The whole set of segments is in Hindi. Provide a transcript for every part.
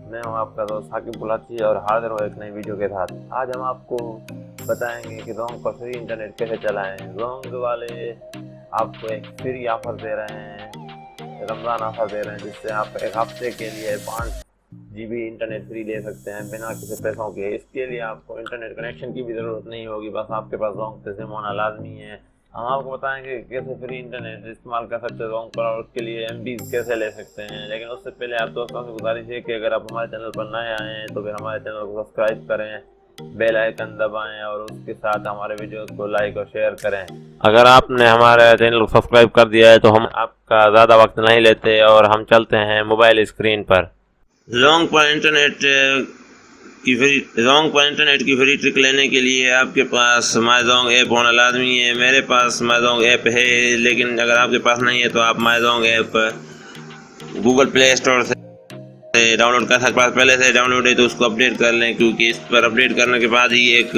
मैं हूं आपका दोस्त साकिब बुलाची और हाजिर हूँ एक नई वीडियो के साथ। आज हम आपको बताएंगे कि जोंग पर फ्री इंटरनेट कैसे चलाएं। जोंग वाले आपको एक फ्री ऑफर दे रहे हैं, रमज़ान ऑफर दे रहे हैं, जिससे आप एक हफ्ते के लिए 5 GB इंटरनेट फ्री ले सकते हैं बिना किसी पैसों के। इसके लिए आपको इंटरनेट कनेक्शन की भी ज़रूरत नहीं होगी, बस आपके पास जोंग से सिम होना लाजमी है। हम आपको बताएंगे कैसे फ्री इंटरनेट इस्तेमाल कर सकते हैं जोंग पर और उसके लिए MB कैसे ले सकते हैं। लेकिन उससे पहले आप दोस्तों से गुजारिश है कि अगर आप हमारे चैनल पर नए आए हैं तो फिर हमारे चैनल को सब्सक्राइब करें, बेल आइकन दबाएं और उसके साथ हमारे वीडियोस को लाइक और शेयर करें। अगर आपने हमारे चैनल को सब्सक्राइब कर दिया है तो हम आपका ज़्यादा वक्त नहीं लेते और हम चलते हैं मोबाइल स्क्रीन पर। जोंग पर इंटरनेट की फ्री ट्रिक लेने के लिए आपके पास माई जोंग ऐप होना लाजमी है। मेरे पास माई जोंग ऐप है, लेकिन अगर आपके पास नहीं है तो आप Mahjong app Google Play Store से डाउनलोड कर सकते हैं। पहले से डाउनलोड है तो उसको अपडेट कर लें, क्योंकि इस पर अपडेट करने के बाद ही एक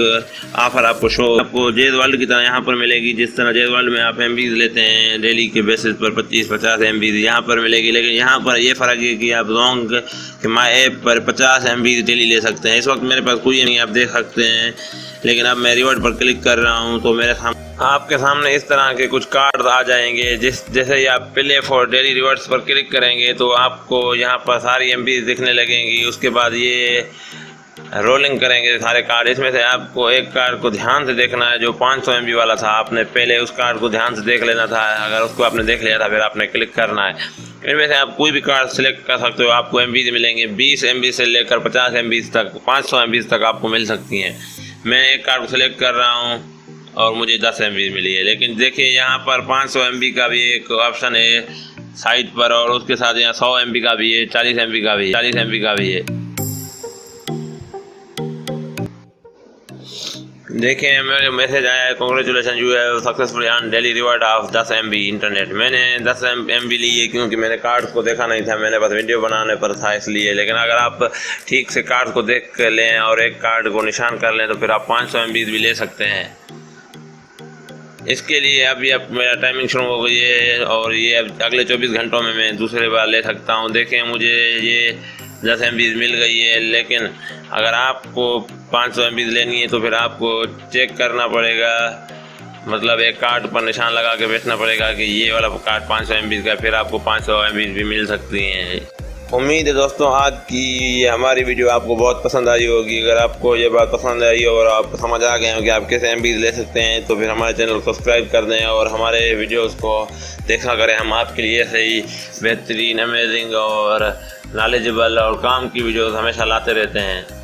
ऑफर आपको जेज वर्ल्ड की तरह यहाँ पर मिलेगी। जिस तरह जेज वर्ल्ड में आप MB लेते हैं डेली के बेसिस पर 25-50 MB यहाँ पर मिलेगी, लेकिन यहाँ पर ये फ़र्क है कि आप जोंग के माई ऐप पर 50 MB डेली ले सकते हैं। इस वक्त मेरे पास कोई नहीं, आप देख सकते हैं, लेकिन अब मैं रिवॉर्ड पर क्लिक कर रहा हूँ तो मेरे आपके सामने इस तरह के कुछ कार्ड आ जाएंगे। जैसे ही आप प्ले फॉर डेली रिवॉर्ड्स पर क्लिक करेंगे तो आपको यहाँ पर सारी MB दिखने लगेंगी। उसके बाद ये रोलिंग करेंगे सारे कार्ड। इसमें से आपको एक कार्ड को ध्यान से देखना है जो 500 MB वाला था। आपने पहले उस कार्ड को ध्यान से देख लेना था। अगर उसको आपने देख लिया था फिर आपने क्लिक करना है। इनमें से आप कोई भी कार्ड सेलेक्ट कर सकते हो। आपको MB मिलेंगे 20 MB से लेकर 50 MB तक, 500 MB तक आपको मिल सकती हैं। मैं एक कार्ड को सिलेक्ट कर रहा हूँ और मुझे 10 MB मिली है। लेकिन देखिए यहाँ पर 500 MB का भी एक ऑप्शन है साइट पर, और उसके साथ यहाँ 100 MB का भी है, 40 MB का भी, 40 MB का भी है। देखिए मेरे मैसेज आया है, congratulation you have successfully earn daily reward of 10 MB internet. मैंने 10 MB ली है क्योंकि मैंने कार्ड को देखा नहीं था, मैंने बस वीडियो बनाने पर था इसलिए। लेकिन अगर आप ठीक से कार्ड को देख लें और एक कार्ड को निशान कर लें तो फिर आप 500 MB भी ले सकते हैं। इसके लिए अभी अब मेरा टाइमिंग शुरू हो गई है और ये अब अगले 24 घंटों में मैं दूसरे बार ले सकता हूँ। देखें मुझे ये 10 MB मिल गई है, लेकिन अगर आपको 500 MB लेनी है तो फिर आपको चेक करना पड़ेगा, मतलब एक कार्ड पर निशान लगा के बेचना पड़ेगा कि ये वाला कार्ड 500 MB का, फिर आपको 500 MB भी मिल सकती हैं। उम्मीद है दोस्तों आज की ये हमारी वीडियो आपको बहुत पसंद आई होगी। अगर आपको ये बात पसंद आई और आपको समझ आ गए हो कि आप कैसे MB ले सकते हैं तो फिर हमारे चैनल को सब्सक्राइब कर दें और हमारे वीडियोस को देखा करें। हम आपके लिए ऐसे ही बेहतरीन, अमेजिंग और नॉलेजेबल और काम की वीडियोस हमेशा लाते रहते हैं।